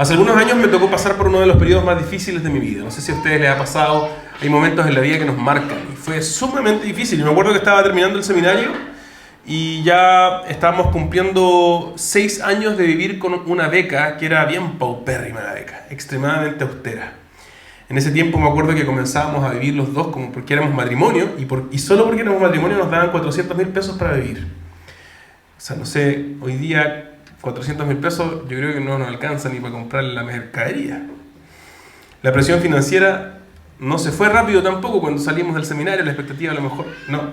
Hace algunos años me tocó pasar por uno de los periodos más difíciles de mi vida. No sé si a ustedes les ha pasado, hay momentos en la vida que nos marcan. Y fue sumamente difícil. Yo me acuerdo que estaba terminando el seminario y ya estábamos cumpliendo 6 años de vivir con una beca que era bien paupérrima la beca, extremadamente austera. En ese tiempo me acuerdo que comenzábamos a vivir los dos como porque éramos matrimonio y solo porque éramos matrimonio nos daban 400.000 pesos para vivir. O sea, no sé, hoy día 400.000 pesos yo creo que no nos alcanza ni para comprar la mercadería. La presión financiera no se fue rápido tampoco cuando salimos del seminario, la expectativa a lo mejor no.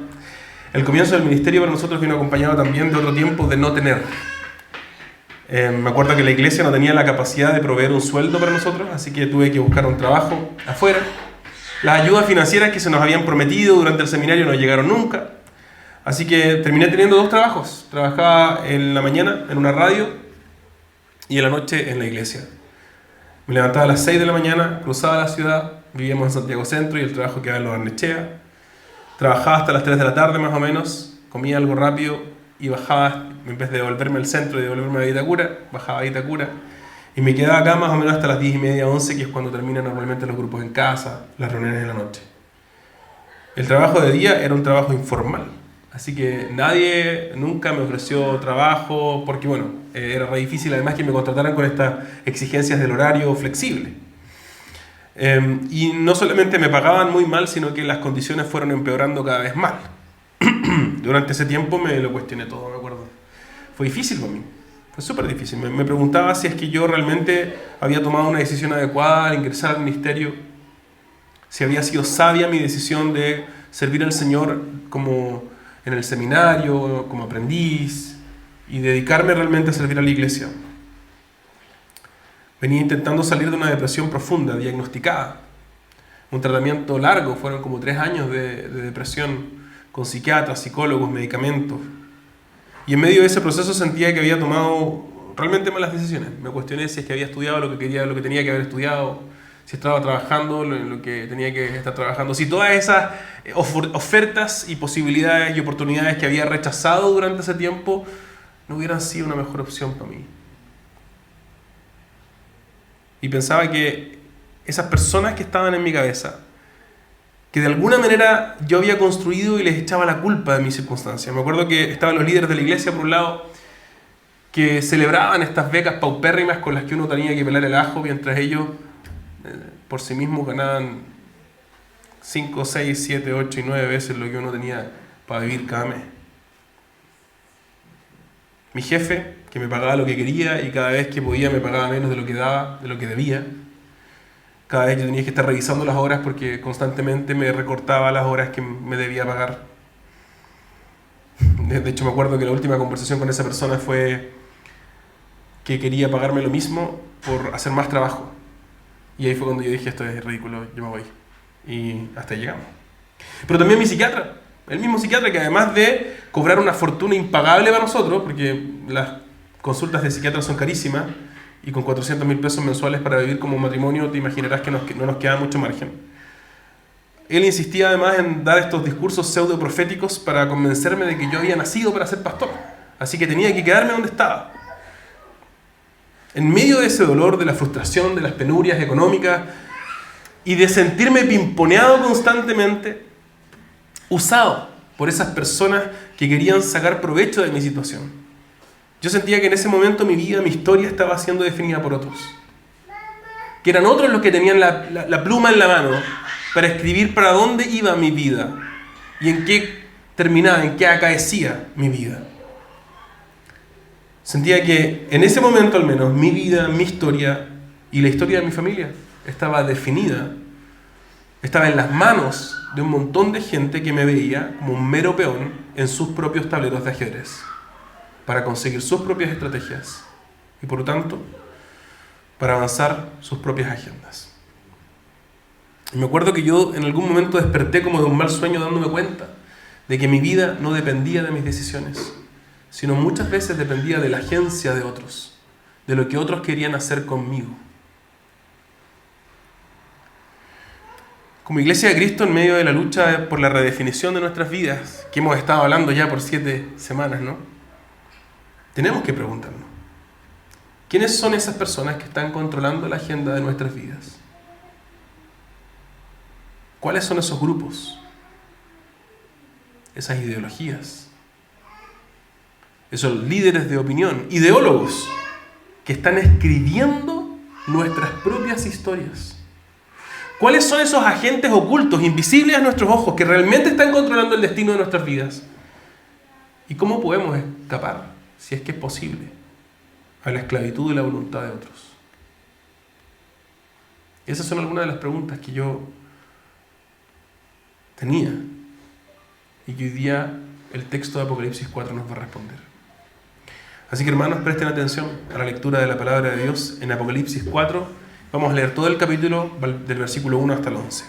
El comienzo del ministerio para nosotros vino acompañado también de otro tiempo de no tener. Me acuerdo que la iglesia no tenía la capacidad de proveer un sueldo para nosotros, así que tuve que buscar un trabajo afuera. Las ayudas financieras que se nos habían prometido durante el seminario no llegaron nunca. Así que terminé teniendo 2 trabajos. Trabajaba en la mañana en una radio y en la noche en la iglesia. Me levantaba a las 6 de la mañana, cruzaba la ciudad, vivíamos en Santiago Centro y el trabajo quedaba en Los Barnechea. Trabajaba hasta las 3 de la tarde más o menos, comía algo rápido y bajaba, en vez de devolverme al centro y devolverme a Vitacura, bajaba a Vitacura y me quedaba acá más o menos hasta las 10:30, 11, que es cuando terminan normalmente los grupos en casa, las reuniones en la noche. El trabajo de día era un trabajo informal. Así que nadie nunca me ofreció trabajo porque, bueno, era re difícil además que me contrataran con estas exigencias del horario flexible. Y no solamente me pagaban muy mal, sino que las condiciones fueron empeorando cada vez más. Durante ese tiempo me lo cuestioné todo, me acuerdo. Fue difícil para mí, fue súper difícil. Me preguntaba si es que yo realmente había tomado una decisión adecuada al ingresar al ministerio, si había sido sabia mi decisión de servir al Señor como en el seminario, como aprendiz, y dedicarme realmente a servir a la iglesia. Venía intentando salir de una depresión profunda, diagnosticada. Un tratamiento largo, fueron como 3 años de depresión, con psiquiatras, psicólogos, medicamentos. Y en medio de ese proceso sentía que había tomado realmente malas decisiones. Me cuestioné si es que había estudiado lo que tenía que haber estudiado, si estaba trabajando lo que tenía que estar trabajando, si todas esas ofertas y posibilidades y oportunidades que había rechazado durante ese tiempo no hubieran sido una mejor opción para mí. Y pensaba que esas personas que estaban en mi cabeza, que de alguna manera yo había construido y les echaba la culpa de mis circunstancias. Me acuerdo que estaban los líderes de la iglesia por un lado, que celebraban estas becas paupérrimas con las que uno tenía que pelar el ajo, mientras ellos por sí mismos ganaban 5, 6, 7, 8 y 9 veces lo que uno tenía para vivir cada mes. Mi jefe, que me pagaba lo que quería y cada vez que podía me pagaba menos de lo que daba, de lo que debía. Cada vez yo tenía que estar revisando las horas porque constantemente me recortaba las horas que me debía pagar. De hecho, me acuerdo que la última conversación con esa persona fue que quería pagarme lo mismo por hacer más trabajo. Y ahí fue cuando yo dije, esto es ridículo, yo me voy. Y hasta ahí llegamos. Pero también mi psiquiatra, el mismo psiquiatra que además de cobrar una fortuna impagable para nosotros, porque las consultas de psiquiatra son carísimas, y con 400.000 pesos mensuales para vivir como matrimonio, te imaginarás que no nos queda mucho margen. Él insistía además en dar estos discursos pseudo proféticos para convencerme de que yo había nacido para ser pastor. Así que tenía que quedarme donde estaba. En medio de ese dolor, de la frustración, de las penurias económicas y de sentirme pimponeado constantemente, usado por esas personas que querían sacar provecho de mi situación. Yo sentía que en ese momento mi vida, mi historia estaba siendo definida por otros. Que eran otros los que tenían la pluma en la mano para escribir para dónde iba mi vida y en qué terminaba, en qué acaecía mi vida. Sentía que en ese momento al menos mi vida, mi historia y la historia de mi familia estaba definida, estaba en las manos de un montón de gente que me veía como un mero peón en sus propios tableros de ajedrez, para conseguir sus propias estrategias y por lo tanto para avanzar sus propias agendas. Y me acuerdo que yo en algún momento desperté como de un mal sueño dándome cuenta de que mi vida no dependía de mis decisiones, sino muchas veces dependía de la agencia de otros, de lo que otros querían hacer conmigo. Como Iglesia de Cristo, en medio de la lucha por la redefinición de nuestras vidas, que hemos estado hablando ya por 7 semanas, ¿no? Tenemos que preguntarnos, ¿Quiénes son esas personas que están controlando la agenda de nuestras vidas? ¿Cuáles son esos grupos? Esas ideologías. Esos líderes de opinión, ideólogos, que están escribiendo nuestras propias historias. ¿Cuáles son esos agentes ocultos, invisibles a nuestros ojos, que realmente están controlando el destino de nuestras vidas? ¿Y cómo podemos escapar, si es que es posible, a la esclavitud de la voluntad de otros? Esas son algunas de las preguntas que yo tenía y que hoy día el texto de Apocalipsis 4 nos va a responder. Así que, hermanos, presten atención a la lectura de la palabra de Dios en Apocalipsis 4. Vamos a leer todo el capítulo del versículo 1 hasta el 11.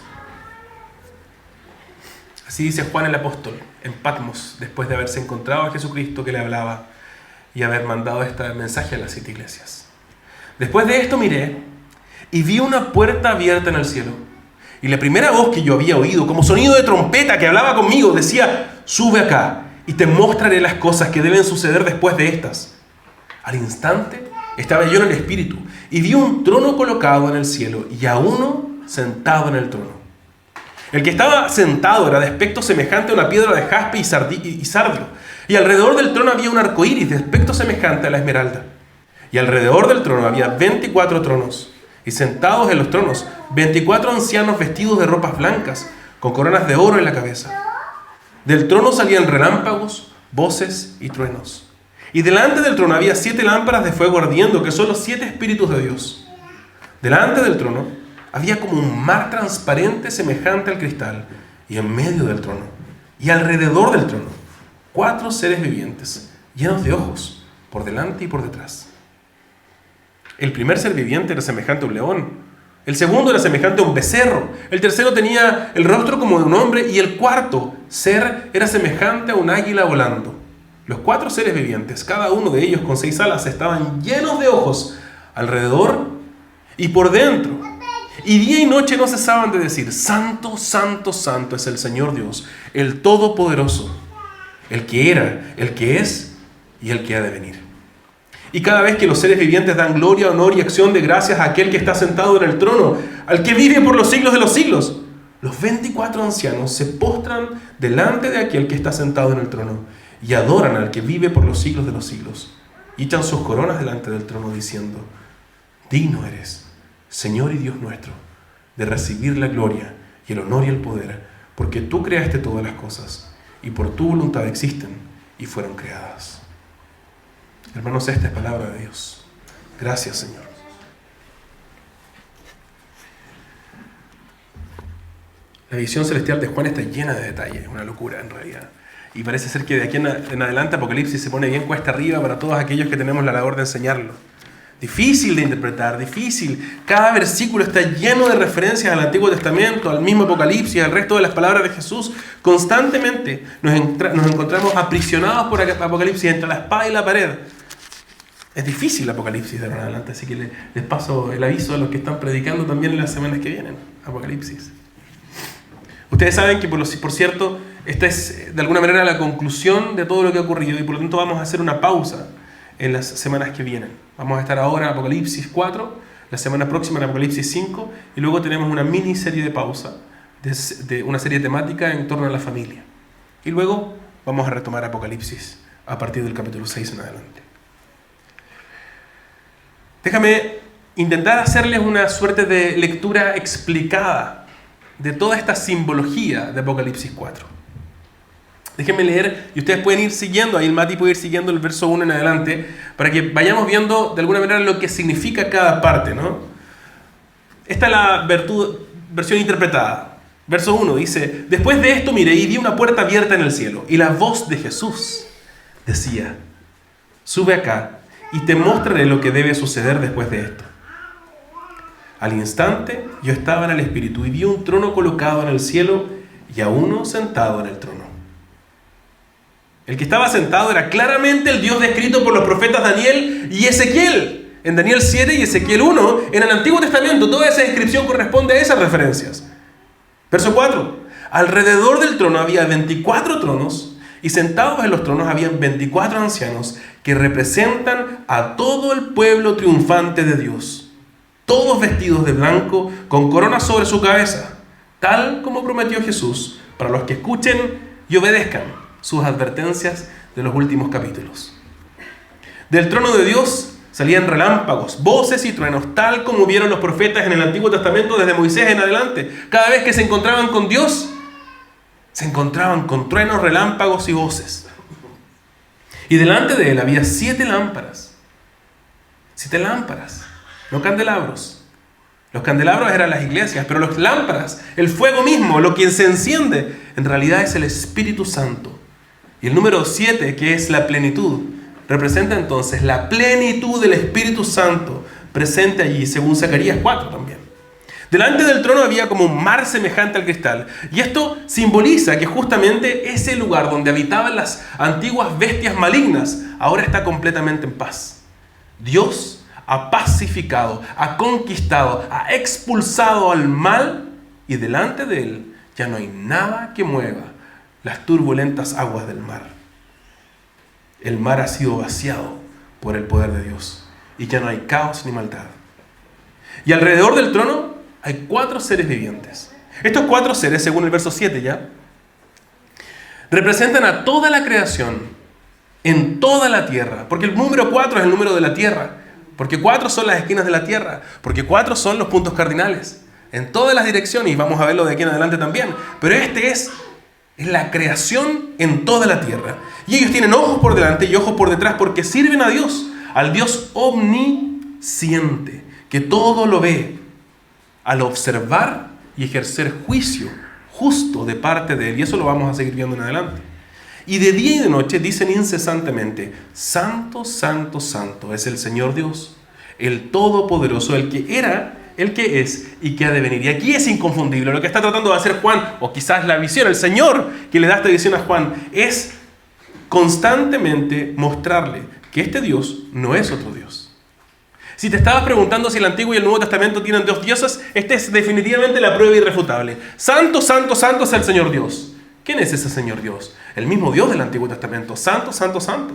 Así dice Juan el apóstol en Patmos, después de haberse encontrado a Jesucristo que le hablaba y haber mandado este mensaje a las 7 iglesias. Después de esto miré y vi una puerta abierta en el cielo. Y la primera voz que yo había oído, como sonido de trompeta que hablaba conmigo, decía: sube acá y te mostraré las cosas que deben suceder después de estas. Al instante estaba yo en el Espíritu y vi un trono colocado en el cielo y a uno sentado en el trono. El que estaba sentado era de aspecto semejante a una piedra de jaspe y sardio, y alrededor del trono había un arco iris de aspecto semejante a la esmeralda. Y alrededor del trono había 24 tronos, y sentados en los tronos 24 ancianos vestidos de ropas blancas, con coronas de oro en la cabeza. Del trono salían relámpagos, voces y truenos. Y delante del trono había 7 lámparas de fuego ardiendo, que son los 7 espíritus de Dios. Delante del trono había como un mar transparente semejante al cristal, y en medio del trono, y alrededor del trono, 4 seres vivientes, llenos de ojos, por delante y por detrás. El primer ser viviente era semejante a un león, el segundo era semejante a un becerro, el tercero tenía el rostro como de un hombre, y el cuarto ser era semejante a un águila volando. Los 4 seres vivientes, cada uno de ellos con 6 alas, estaban llenos de ojos alrededor y por dentro. Y día y noche no cesaban de decir: Santo, Santo, Santo es el Señor Dios, el Todopoderoso, el que era, el que es y el que ha de venir. Y cada vez que los seres vivientes dan gloria, honor y acción de gracias a aquel que está sentado en el trono, al que vive por los siglos de los siglos, los 24 ancianos se postran delante de aquel que está sentado en el trono y adoran al que vive por los siglos de los siglos, y echan sus coronas delante del trono diciendo: digno eres, Señor y Dios nuestro, de recibir la gloria y el honor y el poder, porque tú creaste todas las cosas, y por tu voluntad existen y fueron creadas. Hermanos, esta es palabra de Dios. Gracias, Señor. La visión celestial de Juan está llena de detalles, una locura en realidad. Y parece ser que de aquí en adelante Apocalipsis se pone bien cuesta arriba para todos aquellos que tenemos la labor de enseñarlo. Difícil de interpretar, difícil. Cada versículo está lleno de referencias al Antiguo Testamento, al mismo Apocalipsis, al resto de las palabras de Jesús. Constantemente nos encontramos aprisionados por Apocalipsis entre la espada y la pared. Es difícil el Apocalipsis de ahora en adelante, así que les paso el aviso a los que están predicando también en las semanas que vienen. Apocalipsis. Ustedes saben que, por cierto, esta es de alguna manera la conclusión de todo lo que ha ocurrido, y por lo tanto vamos a hacer una pausa en las semanas que vienen. Vamos a estar ahora en Apocalipsis 4, la semana próxima en Apocalipsis 5, y luego tenemos una miniserie de pausa, de una serie temática en torno a la familia. Y luego vamos a retomar Apocalipsis a partir del capítulo 6 en adelante. Déjame intentar hacerles una suerte de lectura explicada de toda esta simbología de Apocalipsis 4. Déjenme leer, y ustedes pueden ir siguiendo, ahí el Mati puede ir siguiendo el verso 1 en adelante, para que vayamos viendo de alguna manera lo que significa cada parte, ¿no? Esta es la versión interpretada. Verso 1 dice: después de esto miré y vi una puerta abierta en el cielo, y la voz de Jesús decía: sube acá y te mostraré lo que debe suceder después de esto. Al instante yo estaba en el Espíritu y vi un trono colocado en el cielo y a uno sentado en el trono. El que estaba sentado era claramente el Dios descrito por los profetas Daniel y Ezequiel. En Daniel 7 y Ezequiel 1, en el Antiguo Testamento, toda esa descripción corresponde a esas referencias. Verso 4. Alrededor del trono había 24 tronos, Y sentados en los tronos habían 24 ancianos que representan a todo el pueblo triunfante de Dios, todos vestidos de blanco, con coronas sobre su cabeza, tal como prometió Jesús, para los que escuchen y obedezcan sus advertencias de los últimos capítulos. Del trono de Dios salían relámpagos, voces y truenos, tal como vieron los profetas en el Antiguo Testamento desde Moisés en adelante. Cada vez que se encontraban con Dios, se encontraban con truenos, relámpagos y voces. Y delante de él había 7 lámparas. 7 lámparas, no candelabros. Los candelabros eran las iglesias, pero las lámparas, el fuego mismo, lo que se enciende, en realidad es el Espíritu Santo. Y el número 7, que es la plenitud, representa entonces la plenitud del Espíritu Santo presente allí, según Zacarías 4 también. Delante del trono había como un mar semejante al cristal. Y esto simboliza que justamente ese lugar donde habitaban las antiguas bestias malignas ahora está completamente en paz. Dios ha pacificado, ha conquistado, ha expulsado al mal y delante de él ya no hay nada que mueva las turbulentas aguas del mar. El mar ha sido vaciado por el poder de Dios y ya no hay caos ni maldad. Y alrededor del trono hay 4 seres vivientes. Estos 4 seres, según el verso 7 ya, representan a toda la creación en toda la tierra. Porque el número 4 es el número de la tierra. Porque 4 son las esquinas de la tierra. Porque 4 son los puntos cardinales. En todas las direcciones, y vamos a verlo de aquí en adelante también. Pero este es la creación en toda la tierra. Y ellos tienen ojos por delante y ojos por detrás porque sirven a Dios, al Dios omnisciente, que todo lo ve, al observar y ejercer juicio justo de parte de él. Y eso lo vamos a seguir viendo en adelante. Y de día y de noche dicen incesantemente: Santo, Santo, Santo es el Señor Dios, el Todopoderoso, el que era, el que es y que ha de venir. Y aquí es inconfundible. Lo que está tratando de hacer Juan, o quizás la visión, el Señor que le da esta visión a Juan, es constantemente mostrarle que este Dios no es otro Dios. Si te estabas preguntando si el Antiguo y el Nuevo Testamento tienen 2 dioses, esta es definitivamente la prueba irrefutable. Santo, Santo, Santo es el Señor Dios. ¿Quién es ese Señor Dios? El mismo Dios del Antiguo Testamento. Santo, Santo, Santo.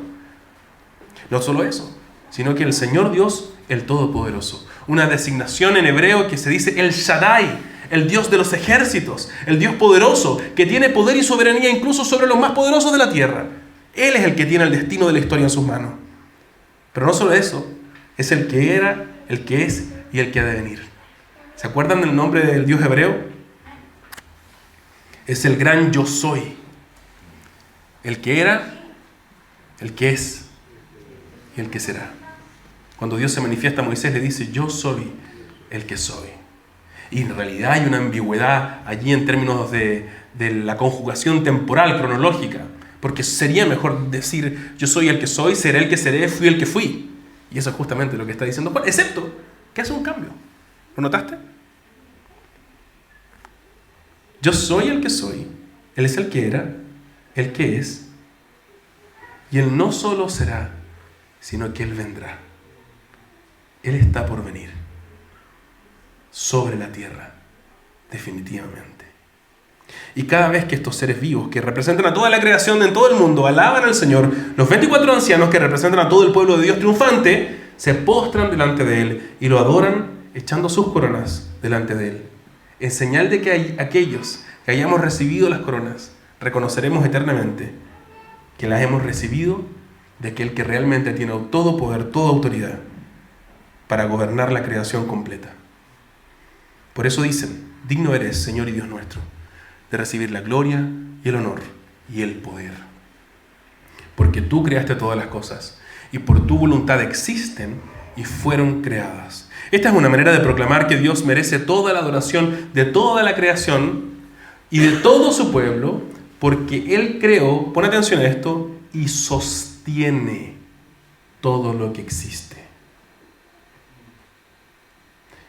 No solo eso, sino que el Señor Dios, el Todopoderoso. Una designación en hebreo que se dice el Shaddai, el Dios de los ejércitos, el Dios poderoso, que tiene poder y soberanía incluso sobre los más poderosos de la tierra. Él es el que tiene el destino de la historia en sus manos. Pero no solo eso, es el que era, el que es y el que ha de venir. ¿Se acuerdan del nombre del Dios hebreo? Es el gran yo soy. El que era, el que es y el que será. Cuando Dios se manifiesta a Moisés le dice: yo soy el que soy. Y en realidad hay una ambigüedad allí en términos de la conjugación temporal, cronológica. Porque sería mejor decir: yo soy el que soy, seré el que seré, fui el que fui. Y eso es justamente lo que está diciendo Juan, excepto que hace un cambio. ¿Lo notaste? Yo soy el que soy, Él es el que era, el que es, y Él no solo será, sino que Él vendrá. Él está por venir sobre la tierra, definitivamente. Y cada vez que estos seres vivos, que representan a toda la creación en todo el mundo, alaban al Señor, los 24 ancianos que representan a todo el pueblo de Dios triunfante, se postran delante de Él y lo adoran echando sus coronas delante de Él. En señal de que aquellos que hayamos recibido las coronas, reconoceremos eternamente que las hemos recibido de aquel que realmente tiene todo poder, toda autoridad para gobernar la creación completa. Por eso dicen: digno eres, Señor y Dios nuestro, de recibir la gloria y el honor y el poder. Porque tú creaste todas las cosas y por tu voluntad existen y fueron creadas. Esta es una manera de proclamar que Dios merece toda la adoración de toda la creación y de todo su pueblo, porque Él creó, pon atención a esto, y sostiene todo lo que existe.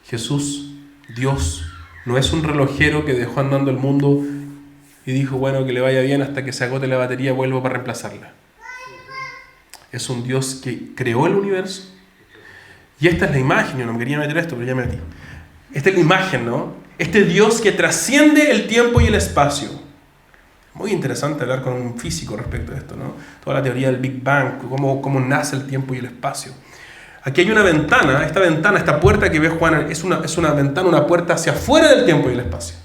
Jesús, Dios, no es un relojero que dejó andando el mundo y dijo: bueno, que le vaya bien hasta que se agote la batería, vuelvo para reemplazarla. Es un Dios que creó el universo. Y esta es la imagen, yo no me quería meter esto, pero ya me metí. Esta es la imagen, ¿no? Este Dios que trasciende el tiempo y el espacio. Muy interesante hablar con un físico respecto a esto, ¿no? Toda la teoría del Big Bang, cómo nace el tiempo y el espacio. Aquí hay una ventana, esta puerta que ve Juan, es una ventana, una puerta hacia afuera del tiempo y el espacio.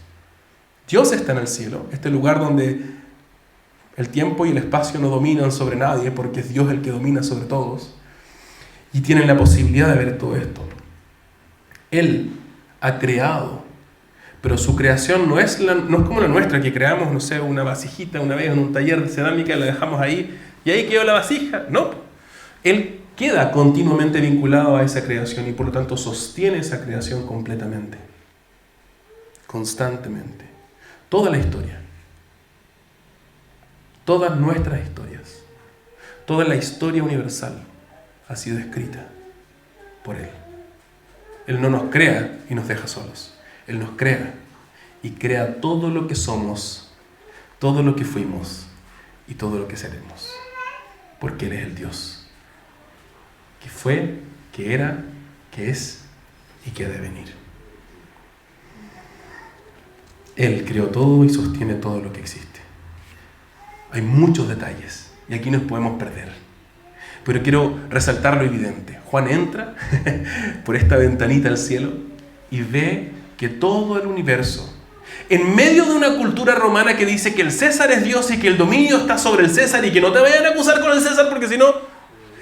Dios está en el cielo, este lugar donde el tiempo y el espacio no dominan sobre nadie, porque es Dios el que domina sobre todos, y tienen la posibilidad de ver todo esto. Él ha creado, pero su creación no es como la nuestra, que creamos, no sé, una vasijita una vez en un taller de cerámica y la dejamos ahí, y ahí quedó la vasija. No, Él queda continuamente vinculado a esa creación y por lo tanto sostiene esa creación completamente, constantemente. Toda la historia, todas nuestras historias, toda la historia universal ha sido escrita por Él. Él no nos crea y nos deja solos. Él nos crea y crea todo lo que somos, todo lo que fuimos y todo lo que seremos. Porque Él es el Dios que fue, que era, que es y que ha de venir. Él creó todo y sostiene todo lo que existe. Hay muchos detalles y aquí nos podemos perder. Pero quiero resaltar lo evidente. Juan entra por esta ventanita al cielo y ve que todo el universo, en medio de una cultura romana que dice que el César es Dios y que el dominio está sobre el César y que no te vayan a acusar con el César porque si no...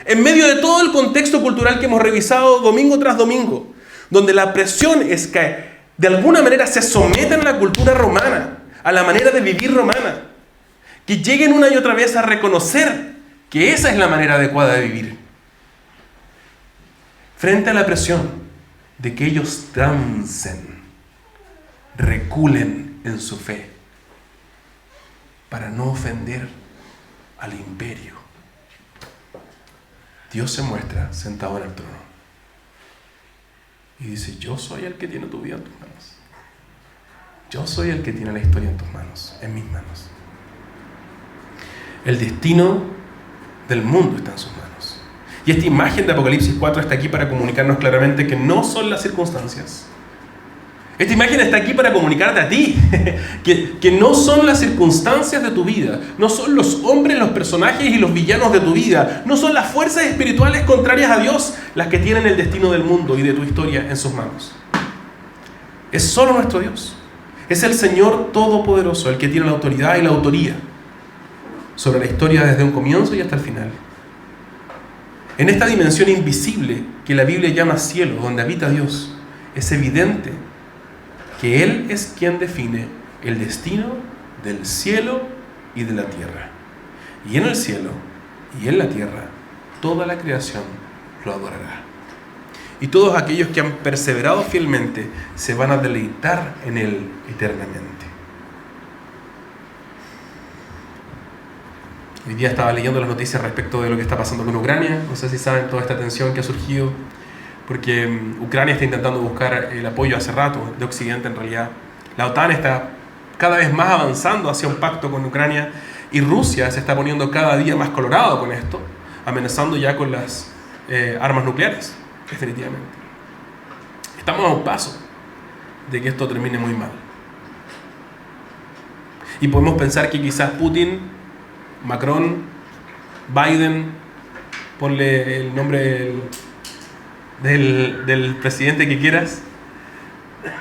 En medio de todo el contexto cultural que hemos revisado domingo tras domingo, donde la presión es que de alguna manera se sometan a la cultura romana, a la manera de vivir romana, que lleguen una y otra vez a reconocer que esa es la manera adecuada de vivir. Frente a la presión de que ellos transen, reculen en su fe, para no ofender al imperio. Dios se muestra sentado en el trono y dice: yo soy el que tiene tu vida en tus manos. Yo soy el que tiene la historia en tus manos, en mis manos. El destino del mundo está en sus manos. Y esta imagen de Apocalipsis 4 está aquí para comunicarnos claramente que no son las circunstancias. Esta imagen está aquí para comunicarte a ti que no son las circunstancias de tu vida, no son los hombres, los personajes y los villanos de tu vida, no son las fuerzas espirituales contrarias a Dios las que tienen el destino del mundo y de tu historia en sus manos. Es solo nuestro Dios. Es el Señor Todopoderoso el que tiene la autoridad y la autoría sobre la historia desde un comienzo y hasta el final. En esta dimensión invisible que la Biblia llama cielo, donde habita Dios, es evidente que Él es quien define el destino del cielo y de la tierra. Y en el cielo y en la tierra, toda la creación lo adorará. Y todos aquellos que han perseverado fielmente se van a deleitar en Él eternamente. Hoy día estaba leyendo las noticias respecto de lo que está pasando con Ucrania. No sé si saben toda esta tensión que ha surgido, porque Ucrania está intentando buscar el apoyo hace rato de Occidente en realidad. La OTAN está cada vez más avanzando hacia un pacto con Ucrania y Rusia se está poniendo cada día más colorado con esto, amenazando ya con las armas nucleares, definitivamente. Estamos a un paso de que esto termine muy mal. Y podemos pensar que quizás Putin, Macron, Biden, ponle el nombre del presidente que quieras,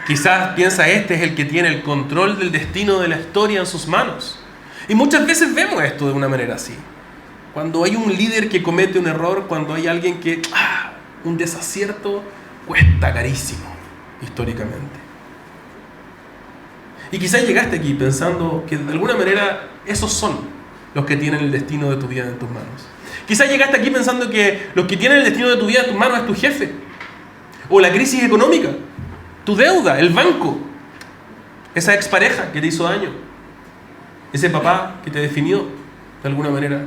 quizás piensa este es el que tiene el control del destino de la historia en sus manos. Y muchas veces vemos esto de una manera así. Cuando hay un líder que comete un error, cuando hay alguien que, un desacierto, cuesta carísimo, históricamente. Y quizás llegaste aquí pensando que de alguna manera esos son los que tienen el destino de tu vida en tus manos. Quizás llegaste aquí pensando que los que tienen el destino de tu vida en tus manos es tu jefe, o la crisis económica, tu deuda, el banco, esa expareja que te hizo daño, ese papá que te definió de alguna manera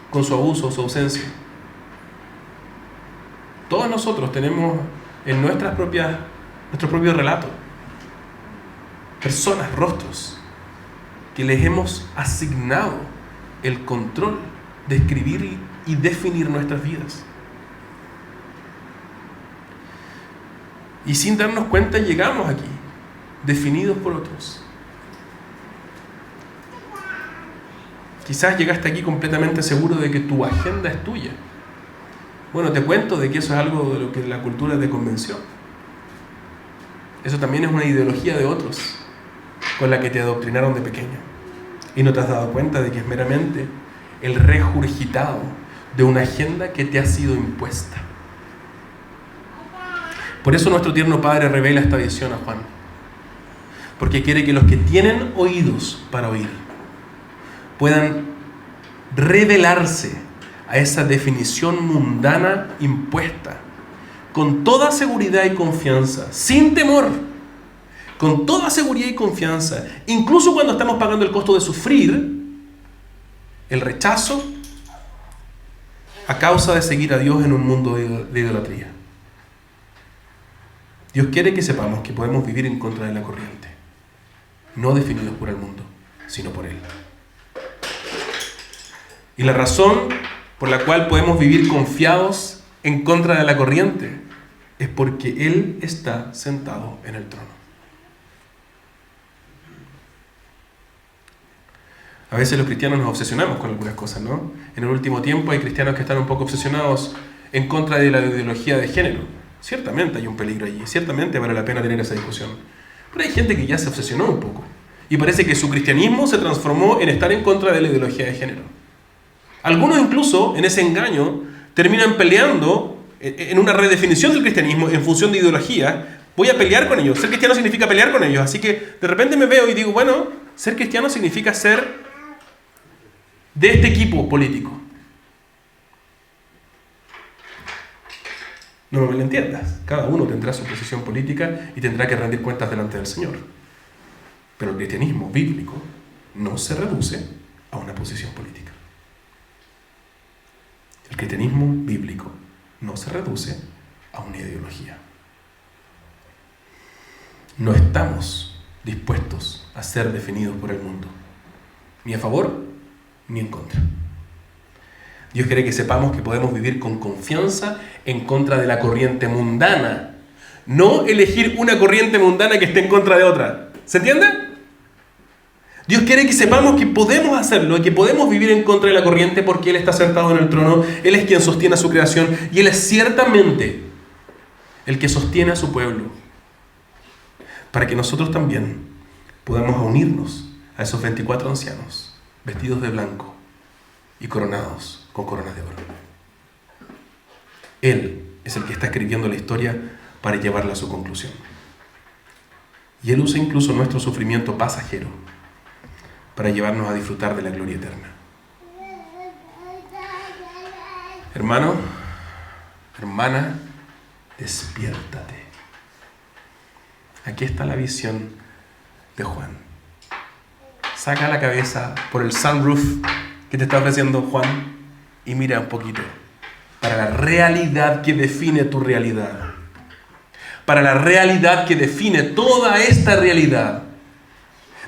con su abuso o su ausencia. Todos nosotros tenemos en nuestro propio relato personas, rostros, que les hemos asignado el control de escribir y definir nuestras vidas. Y sin darnos cuenta llegamos aquí, definidos por otros. Quizás llegaste aquí completamente seguro de que tu agenda es tuya. Bueno, te cuento de que eso es algo de lo que la cultura te convenció. Eso también es una ideología de otros con la que te adoctrinaron de pequeño. Y no te has dado cuenta de que es meramente el regurgitado de una agenda que te ha sido impuesta. Por eso nuestro tierno Padre revela esta visión a Juan. Porque quiere que los que tienen oídos para oír puedan revelarse a esa definición mundana impuesta con toda seguridad y confianza, sin temor, con toda seguridad y confianza, incluso cuando estamos pagando el costo de sufrir el rechazo a causa de seguir a Dios en un mundo de idolatría. Dios quiere que sepamos que podemos vivir en contra de la corriente, no definidos por el mundo, sino por Él. Y la razón por la cual podemos vivir confiados en contra de la corriente es porque Él está sentado en el trono. A veces los cristianos nos obsesionamos con algunas cosas, ¿no? En el último tiempo hay cristianos que están un poco obsesionados en contra de la ideología de género. Ciertamente hay un peligro allí, ciertamente vale la pena tener esa discusión. Pero hay gente que ya se obsesionó un poco y parece que su cristianismo se transformó en estar en contra de la ideología de género. Algunos incluso en ese engaño terminan peleando en una redefinición del cristianismo en función de ideología. Voy a pelear con ellos. Ser cristiano significa pelear con ellos. Así que de repente me veo y digo, bueno, ser cristiano significa ser de este equipo político. No me malentiendas. Cada uno tendrá su posición política y tendrá que rendir cuentas delante del Señor. Pero el cristianismo bíblico no se reduce a una posición política. El cristianismo bíblico no se reduce a una ideología. No estamos dispuestos a ser definidos por el mundo, ni a favor ni en contra. Dios quiere que sepamos que podemos vivir con confianza en contra de la corriente mundana, no elegir una corriente mundana que esté en contra de otra. ¿Se entiende? Dios quiere que sepamos que podemos hacerlo y que podemos vivir en contra de la corriente porque Él está sentado en el trono, Él es quien sostiene a su creación y Él es ciertamente el que sostiene a su pueblo, para que nosotros también podamos unirnos a esos 24 ancianos vestidos de blanco y coronados con coronas de oro. Él es el que está escribiendo la historia para llevarla a su conclusión. Y Él usa incluso nuestro sufrimiento pasajero para llevarnos a disfrutar de la gloria eterna. Hermano, hermana, despiértate. Aquí está la visión de Juan. Saca la cabeza por el sunroof que te está ofreciendo Juan y mira un poquito para la realidad que define tu realidad, para la realidad que define toda esta realidad.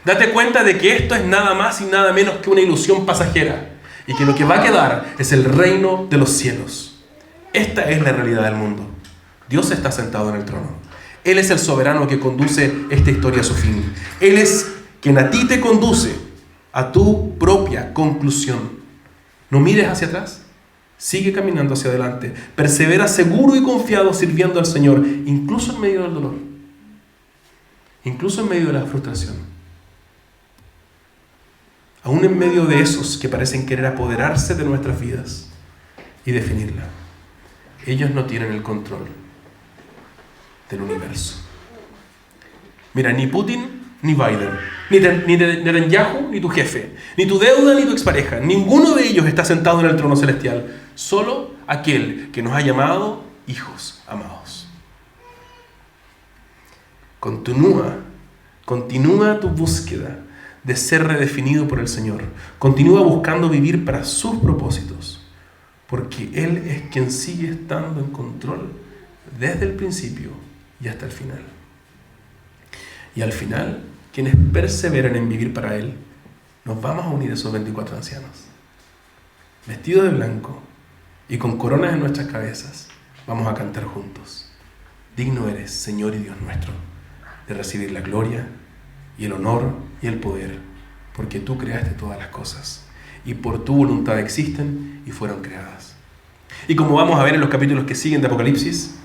Date cuenta de que esto es nada más y nada menos que una ilusión pasajera y que lo que va a quedar es el reino de los cielos. Esta es la realidad del mundo. Dios está sentado en el trono. Él es el soberano que conduce esta historia a su fin. Él es quien a ti te conduce a tu propia conclusión. No mires hacia atrás. Sigue caminando hacia adelante. Persevera seguro y confiado sirviendo al Señor, incluso en medio del dolor. Incluso en medio de la frustración. Aún en medio de esos que parecen querer apoderarse de nuestras vidas y definirla. Ellos no tienen el control del universo. Mira, ni Putin ni Biden, ni Netanyahu ni tu jefe, ni tu deuda ni tu expareja, ninguno de ellos está sentado en el trono celestial. Solo aquel que nos ha llamado hijos amados. Continúa tu búsqueda de ser redefinido por el Señor. Continúa buscando vivir para sus propósitos, porque Él es quien sigue estando en control desde el principio y hasta el final. Y al final, quienes perseveran en vivir para Él, nos vamos a unir a esos 24 ancianos, vestidos de blanco y con coronas en nuestras cabezas. Vamos a cantar juntos. Digno eres, Señor y Dios nuestro, de recibir la gloria y el honor y el poder, porque tú creaste todas las cosas, y por tu voluntad existen y fueron creadas. Y como vamos a ver en los capítulos que siguen de Apocalipsis,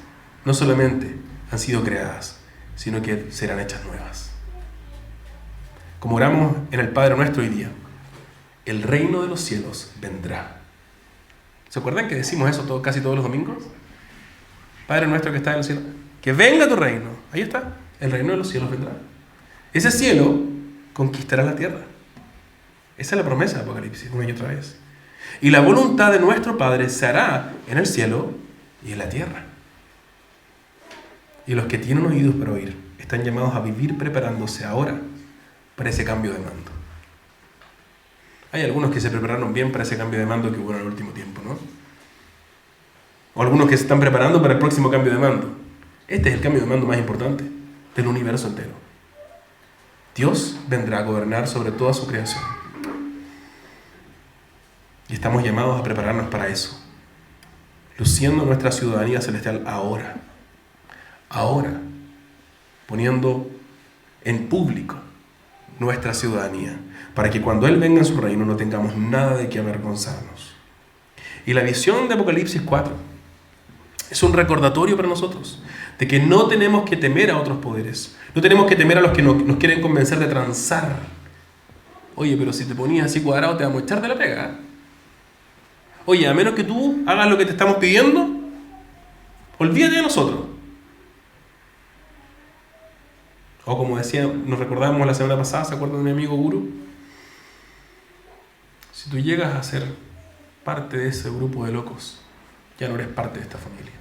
no solamente han sido creadas, sino que serán hechas nuevas. Como oramos en el Padre Nuestro hoy día, el reino de los cielos vendrá. ¿Se acuerdan que decimos eso casi todos los domingos? Padre Nuestro que está en el cielo, que venga tu reino. Ahí está, el reino de los cielos vendrá. Ese cielo conquistará la tierra. Esa es la promesa de Apocalipsis, una y otra vez. Y la voluntad de nuestro Padre se hará en el cielo y en la tierra. Y los que tienen oídos para oír están llamados a vivir preparándose ahora para ese cambio de mando. Hay algunos que se prepararon bien para ese cambio de mando que hubo en el último tiempo, ¿no? O algunos que se están preparando para el próximo cambio de mando. Este es el cambio de mando más importante del universo entero. Dios vendrá a gobernar sobre toda su creación. Y estamos llamados a prepararnos para eso, luciendo nuestra ciudadanía celestial ahora, poniendo en público nuestra ciudadanía, para que cuando Él venga en su reino no tengamos nada de qué avergonzarnos. Y la visión de Apocalipsis 4 es un recordatorio para nosotros de que no tenemos que temer a otros poderes, no tenemos que temer a los que nos quieren convencer de transar. Oye, pero si te ponías así cuadrado te vamos a echar de la pega. Oye, a menos que tú hagas lo que te estamos pidiendo, olvídate de nosotros. O como decía, nos recordábamos la semana pasada, ¿se acuerdan de mi amigo Guru? Si tú llegas a ser parte de ese grupo de locos, ya no eres parte de esta familia.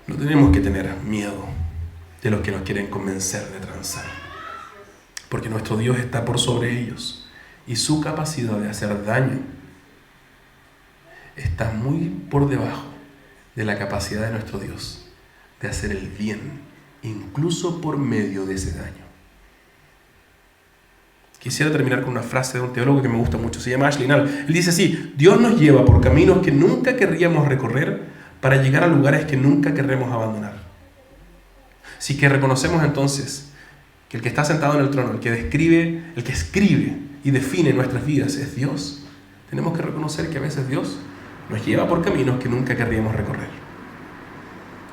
No tenemos que tener miedo de los que nos quieren convencer de transar, porque nuestro Dios está por sobre ellos y su capacidad de hacer daño está muy por debajo de la capacidad de nuestro Dios de hacer el bien, incluso por medio de ese daño. Quisiera terminar con una frase de un teólogo que me gusta mucho, se llama Ashley Null. Él dice así: Dios nos lleva por caminos que nunca querríamos recorrer para llegar a lugares que nunca querremos abandonar. Si que reconocemos entonces que el que está sentado en el trono, el que escribe y define nuestras vidas es Dios, tenemos que reconocer que a veces Dios nos lleva por caminos que nunca querríamos recorrer.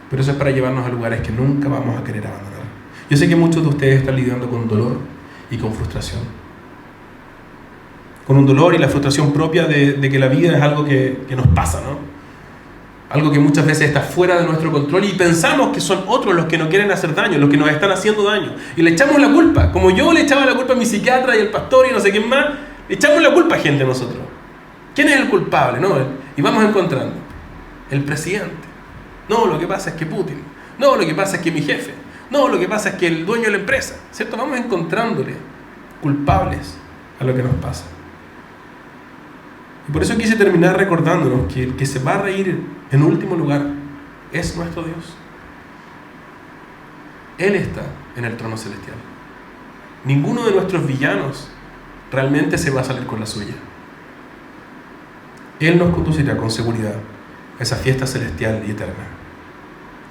Pero eso es para llevarnos a lugares que nunca vamos a querer abandonar. Yo sé que muchos de ustedes están lidiando con dolor y con frustración. Con un dolor y la frustración propia de que la vida es algo que nos pasa, ¿no? Algo que muchas veces está fuera de nuestro control y pensamos que son otros los que nos quieren hacer daño, los que nos están haciendo daño. Y le echamos la culpa. Como yo le echaba la culpa a mi psiquiatra y al pastor y no sé quién más, le echamos la culpa a gente nosotros. ¿Quién es el culpable? No, y vamos encontrando. El presidente. No, lo que pasa es que Putin. No, lo que pasa es que mi jefe. No, lo que pasa es que el dueño de la empresa. ¿Cierto? Vamos encontrándole culpables a lo que nos pasa. Y por eso quise terminar recordándonos que el que se va a reír en último lugar es nuestro Dios. Él está en el trono celestial. Ninguno de nuestros villanos realmente se va a salir con la suya. Él nos conducirá con seguridad a esa fiesta celestial y eterna.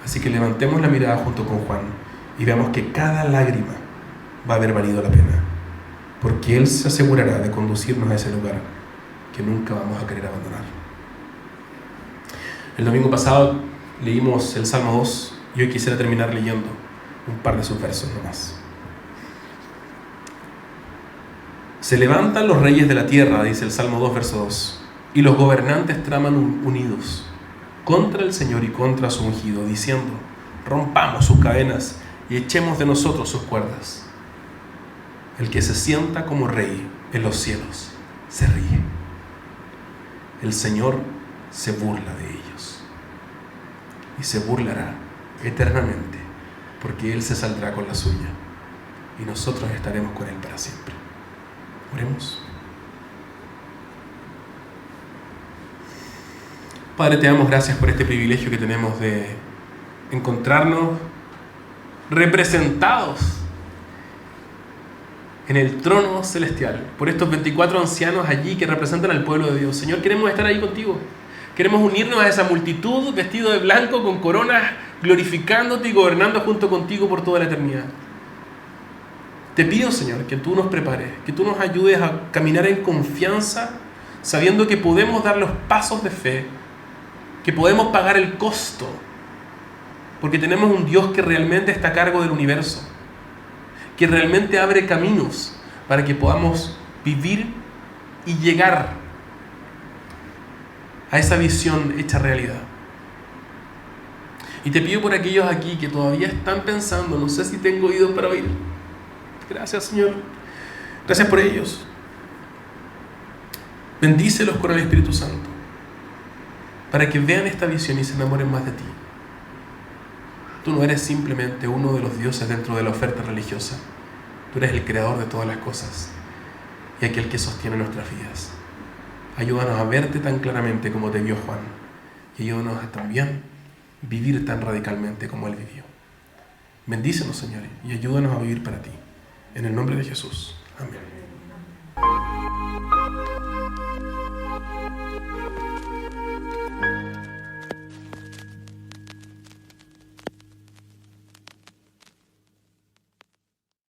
Así que levantemos la mirada junto con Juan y veamos que cada lágrima va a haber valido la pena, porque Él se asegurará de conducirnos a ese lugar que nunca vamos a querer abandonar. El domingo pasado leímos el Salmo 2 y hoy quisiera terminar leyendo un par de sus versos nomás. Se levantan los reyes de la tierra, dice el Salmo 2, verso 2, y los gobernantes traman unidos contra el Señor y contra su ungido, diciendo: rompamos sus cadenas y echemos de nosotros sus cuerdas. El que se sienta como rey en los cielos se ríe. El Señor se burla de ellos y se burlará eternamente, porque Él se saldrá con la suya y nosotros estaremos con Él para siempre. Oremos. Padre, te damos gracias por este privilegio que tenemos de encontrarnos representados en el trono celestial, por estos 24 ancianos allí que representan al pueblo de Dios. Señor, queremos estar ahí contigo. Queremos unirnos a esa multitud vestido de blanco con coronas, glorificándote y gobernando junto contigo por toda la eternidad. Te pido, Señor, que tú nos prepares, que tú nos ayudes a caminar en confianza, sabiendo que podemos dar los pasos de fe, que podemos pagar el costo, porque tenemos un Dios que realmente está a cargo del universo, que realmente abre caminos para que podamos vivir y llegar a esa visión hecha realidad. Y te pido por aquellos aquí que todavía están pensando, no sé si tengo oídos para oír. Gracias, Señor. Gracias por ellos. Bendícelos con el Espíritu Santo, para que vean esta visión y se enamoren más de ti. Tú no eres simplemente uno de los dioses dentro de la oferta religiosa. Tú eres el creador de todas las cosas y aquel que sostiene nuestras vidas. Ayúdanos a verte tan claramente como te vio Juan, y ayúdanos a también vivir tan radicalmente como él vivió. Bendícenos, Señor, y ayúdanos a vivir para ti. En el nombre de Jesús. Amén.